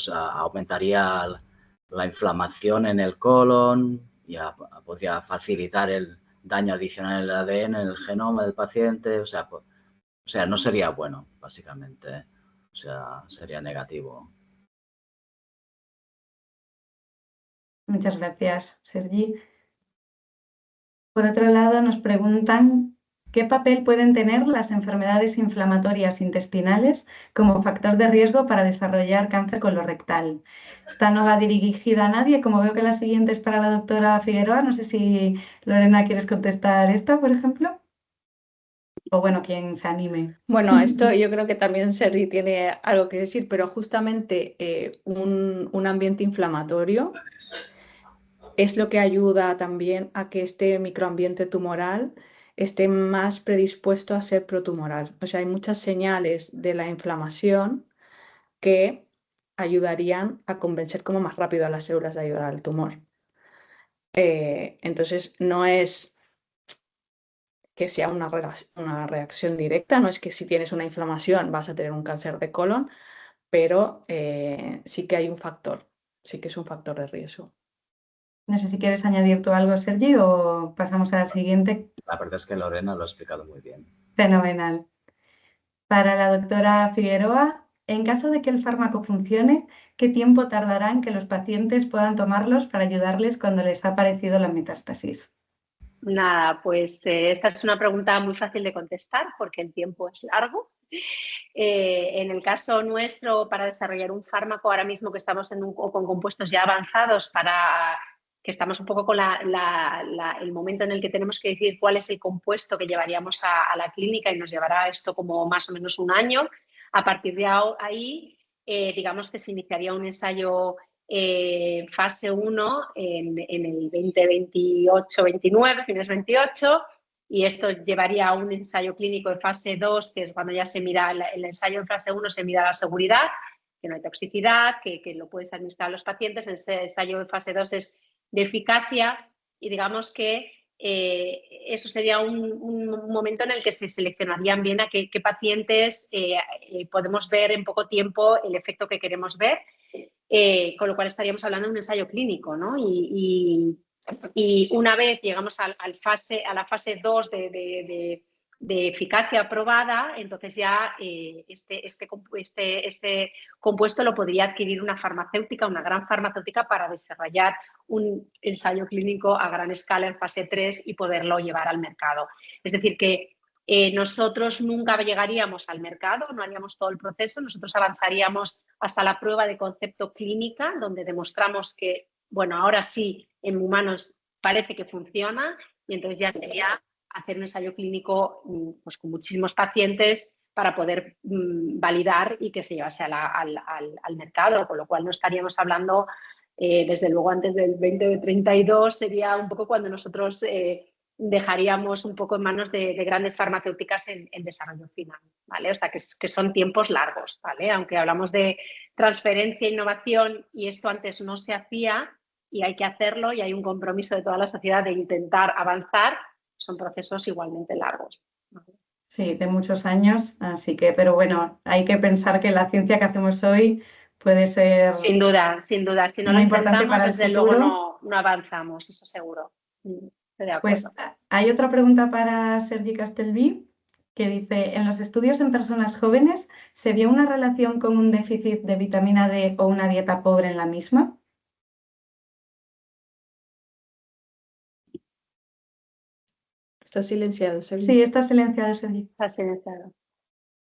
aumentaría la inflamación en el colon y podría facilitar el daño adicional en el ADN, en el genoma del paciente, o sea, no sería bueno, básicamente, o sea, sería negativo. Muchas gracias, Sergi. Por otro lado, nos preguntan qué papel pueden tener las enfermedades inflamatorias intestinales como factor de riesgo para desarrollar cáncer colorectal. Esta no va dirigida a nadie, como veo que la siguiente es para la doctora Figueroa. No sé si, Lorena, quieres contestar esta, por ejemplo. O bueno, quien se anime. Bueno, esto yo creo que también Sergi tiene algo que decir, pero justamente un ambiente inflamatorio es lo que ayuda también a que este microambiente tumoral esté más predispuesto a ser protumoral. O sea, hay muchas señales de la inflamación que ayudarían a convencer como más rápido a las células de ayudar al tumor. Entonces, no es que sea una reacción directa, no es que si tienes una inflamación vas a tener un cáncer de colon, pero sí que hay un factor, sí que es un factor de riesgo. No sé si quieres añadir tú algo, Sergi, o pasamos a la siguiente. La verdad es que Lorena lo ha explicado muy bien. Fenomenal. Para la doctora Figueroa, en caso de que el fármaco funcione, ¿qué tiempo tardará en que los pacientes puedan tomarlos para ayudarles cuando les ha aparecido la metástasis? Nada, pues esta es una pregunta muy fácil de contestar porque el tiempo es largo. En el caso nuestro, para desarrollar un fármaco, ahora mismo que estamos con compuestos ya avanzados, que estamos un poco con el momento en el que tenemos que decir cuál es el compuesto que llevaríamos a la clínica, y nos llevará esto como más o menos un año. A partir de ahí, digamos que se iniciaría un ensayo fase 1 en el 2028-29, fines 28, y esto llevaría a un ensayo clínico en fase 2, que es cuando ya se mira el ensayo en fase 1, se mira la seguridad, que no hay toxicidad, que lo puedes administrar a los pacientes. El ensayo en fase 2 es de eficacia, y digamos que eso sería un momento en el que se seleccionarían bien a qué pacientes podemos ver en poco tiempo el efecto que queremos ver, con lo cual estaríamos hablando de un ensayo clínico, ¿no? Y una vez llegamos a la fase 2 de eficacia aprobada, entonces ya este compuesto lo podría adquirir una farmacéutica, una gran farmacéutica, para desarrollar un ensayo clínico a gran escala en fase 3 y poderlo llevar al mercado. Es decir, que nosotros nunca llegaríamos al mercado, no haríamos todo el proceso, nosotros avanzaríamos hasta la prueba de concepto clínica, donde demostramos que bueno, ahora sí, en humanos parece que funciona y entonces ya sería hacer un ensayo clínico pues, con muchísimos pacientes para poder validar y que se llevase al mercado, con lo cual no estaríamos hablando, desde luego antes del 2032, sería un poco cuando nosotros dejaríamos un poco en manos de grandes farmacéuticas en desarrollo final, ¿vale? O sea, que son tiempos largos, ¿vale? Aunque hablamos de transferencia e innovación y esto antes no se hacía y hay que hacerlo y hay un compromiso de toda la sociedad de intentar avanzar, son procesos igualmente largos, ¿vale? Sí, de muchos años, así que, pero bueno, hay que pensar que la ciencia que hacemos hoy puede ser Sin duda, sin duda. Si no lo muy importante intentamos, para el desde luego futuro. no avanzamos, eso seguro. Estoy de Pues acuerdo. hay otra pregunta para Sergi Castelví que dice, en los estudios en personas jóvenes, ¿se vio una relación con un déficit de vitamina D o una dieta pobre en la misma? Está silenciado, Sergi. Sí, está silenciado, Sergi. Está silenciado.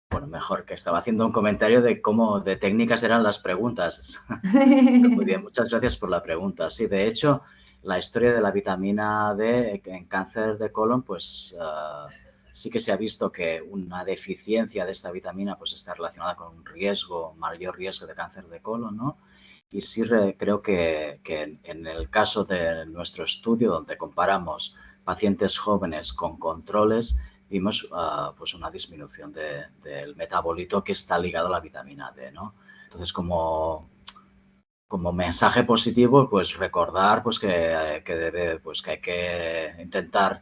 Bueno, mejor, que estaba haciendo un comentario de cómo de técnicas eran las preguntas. Muy bien, muchas gracias por la pregunta. Sí, de hecho, la historia de la vitamina D en cáncer de colon, pues sí que se ha visto que una deficiencia de esta vitamina pues está relacionada con un riesgo, mayor riesgo de cáncer de colon, ¿no? Y sí creo que en el caso de nuestro estudio, donde comparamos pacientes jóvenes con controles, vimos pues una disminución del metabolito que está ligado a la vitamina D, ¿no? Entonces, como mensaje positivo, pues recordar pues que hay que intentar,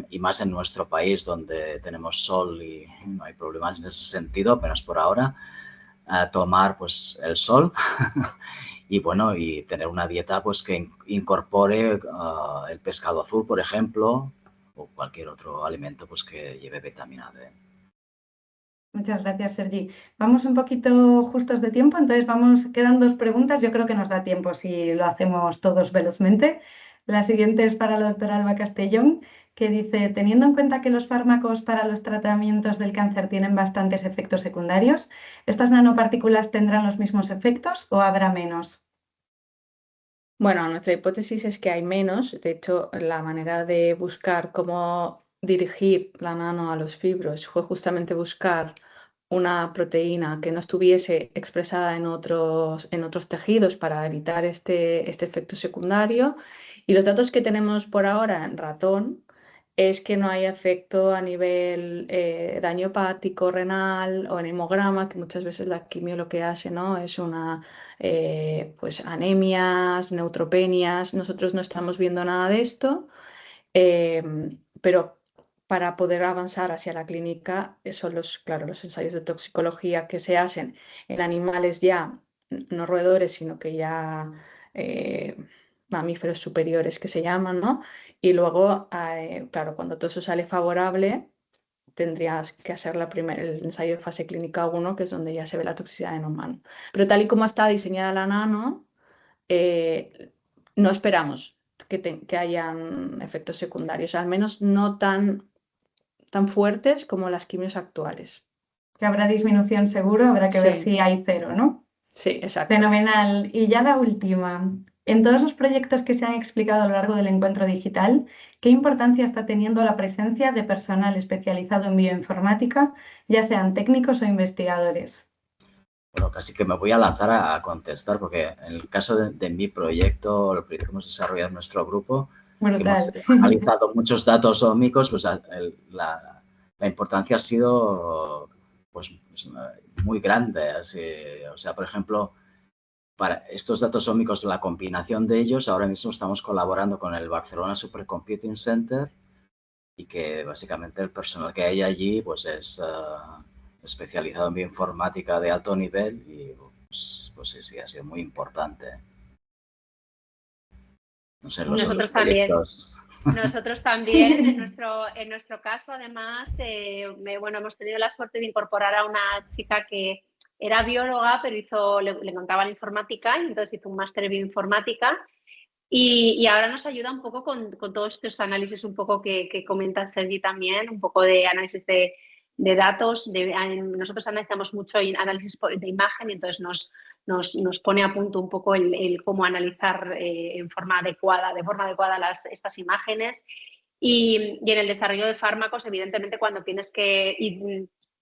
y más en nuestro país donde tenemos sol y no hay problemas en ese sentido, apenas por ahora, tomar pues el sol y bueno, y tener una dieta pues que incorpore el pescado azul, por ejemplo, o cualquier otro alimento pues que lleve vitamina D. Muchas gracias, Sergi. Vamos un poquito justos de tiempo, entonces quedan dos preguntas. Yo creo que nos da tiempo si lo hacemos todos velozmente. La siguiente es para la doctora Alba Castellón, que dice, teniendo en cuenta que los fármacos para los tratamientos del cáncer tienen bastantes efectos secundarios, ¿estas nanopartículas tendrán los mismos efectos o habrá menos? Bueno, nuestra hipótesis es que hay menos. De hecho, la manera de buscar cómo dirigir la nano a los fibros fue justamente buscar una proteína que no estuviese expresada en otros tejidos para evitar este efecto secundario. Y los datos que tenemos por ahora en ratón es que no hay efecto a nivel daño hepático, renal o en hemograma, que muchas veces la quimio lo que hace, ¿no? Es pues anemias, neutropenias. Nosotros no estamos viendo nada de esto, pero para poder avanzar hacia la clínica son claro, los ensayos de toxicología que se hacen en animales ya no roedores, sino que ya mamíferos superiores que se llaman, ¿no? Y luego, claro, cuando todo eso sale favorable, tendrías que hacer el ensayo de fase clínica 1, que es donde ya se ve la toxicidad en humano. Pero tal y como está diseñada la nano, no esperamos que hayan efectos secundarios, al menos no tan fuertes como las quimios actuales. Que habrá disminución seguro, habrá que ver Sí. si hay cero, ¿no? Sí, exacto. Fenomenal. Y ya la última. En todos los proyectos que se han explicado a lo largo del encuentro digital, ¿qué importancia está teniendo la presencia de personal especializado en bioinformática, ya sean técnicos o investigadores? Bueno, casi que me voy a lanzar a contestar, porque en el caso de mi proyecto, el proyecto que hemos desarrollado en nuestro grupo, que hemos Brutal. analizado muchos datos ómicos, pues la importancia ha sido pues muy grande. Así, o sea, por ejemplo, para estos datos ómicos, la combinación de ellos, ahora mismo estamos colaborando con el Barcelona Supercomputing Center y que básicamente el personal que hay allí pues es especializado en bioinformática de alto nivel y pues sí, ha sido muy importante. No sé, los otros proyectos. Nosotros también, en nuestro caso, además, hemos tenido la suerte de incorporar a una chica que era bióloga, pero le contaba la informática, y entonces hizo un máster en bioinformática y ahora nos ayuda un poco con todos estos análisis un poco que comenta Sergi también, un poco de análisis de datos. Nosotros analizamos mucho análisis de imagen y entonces nos pone a punto un poco el cómo analizar de forma adecuada estas imágenes. Y en el desarrollo de fármacos, evidentemente, cuando tienes que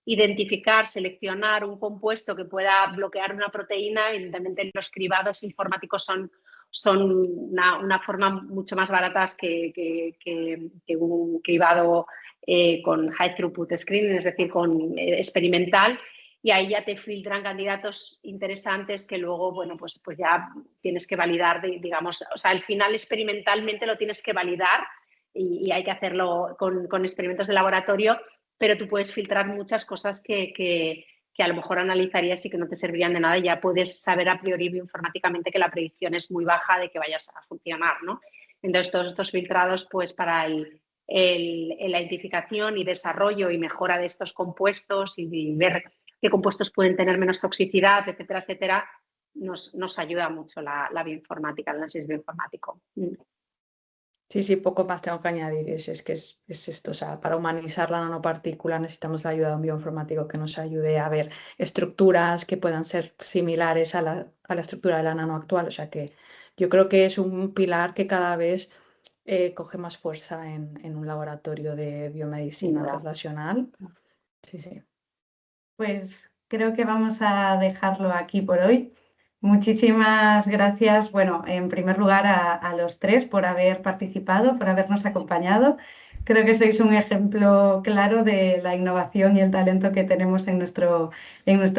identificar, seleccionar un compuesto que pueda bloquear una proteína, evidentemente los cribados informáticos son una forma mucho más baratas que un cribado con high throughput screening, es decir, con experimental, y ahí ya te filtran candidatos interesantes que luego, bueno, pues ya tienes que validar, digamos, o sea, al final experimentalmente lo tienes que validar y hay que hacerlo con experimentos de laboratorio, pero tú puedes filtrar muchas cosas que a lo mejor analizarías y que no te servirían de nada, y ya puedes saber a priori bioinformáticamente que la predicción es muy baja de que vayas a funcionar, ¿no? Entonces, todos estos filtrados, pues para la identificación y desarrollo y mejora de estos compuestos y ver qué compuestos pueden tener menos toxicidad, etcétera, etcétera, nos ayuda mucho la bioinformática, el análisis bioinformático. Sí, poco más tengo que añadir. Es que es esto, o sea, para humanizar la nanopartícula necesitamos la ayuda de un bioinformático que nos ayude a ver estructuras que puedan ser similares a la estructura de la nano actual. O sea que yo creo que es un pilar que cada vez coge más fuerza en un laboratorio de biomedicina translacional. Sí. Pues creo que vamos a dejarlo aquí por hoy. Muchísimas gracias, bueno, en primer lugar a los tres por haber participado, por habernos acompañado. Creo que sois un ejemplo claro de la innovación y el talento que tenemos en nuestro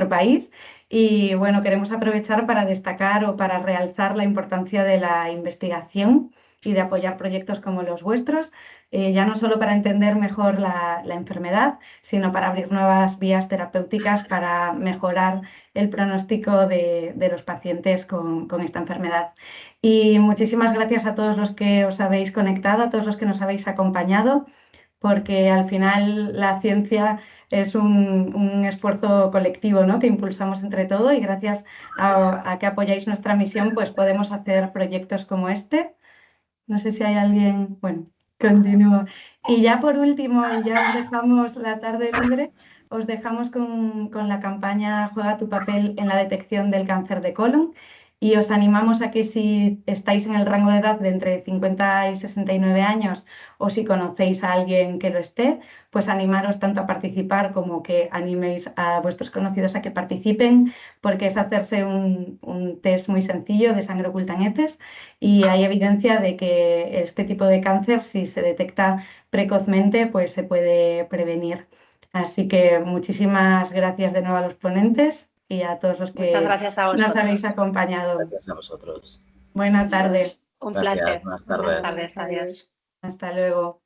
país. Y bueno, queremos aprovechar para destacar o para realzar la importancia de la investigación y de apoyar proyectos como los vuestros, ya no solo para entender mejor la enfermedad, sino para abrir nuevas vías terapéuticas para mejorar el pronóstico de los pacientes con esta enfermedad. Y muchísimas gracias a todos los que os habéis conectado, a todos los que nos habéis acompañado, porque al final la ciencia es un esfuerzo colectivo, ¿no?, que impulsamos entre todos, y gracias a que apoyáis nuestra misión, pues podemos hacer proyectos como este. No sé si hay alguien... Bueno, continúo. Y ya por último, y ya os dejamos la tarde libre, os dejamos con la campaña Juega tu papel en la detección del cáncer de colon, y os animamos a que si estáis en el rango de edad de entre 50 y 69 años o si conocéis a alguien que lo esté, pues animaros tanto a participar como que animéis a vuestros conocidos a que participen, porque es hacerse un test muy sencillo de sangre oculta en heces, y hay evidencia de que este tipo de cáncer, si se detecta precozmente, pues se puede prevenir. Así que muchísimas gracias de nuevo a los ponentes y a todos los que nos habéis acompañado. Gracias a vosotros. Buenas tardes. Un placer. Buenas tardes. Adiós. Hasta luego.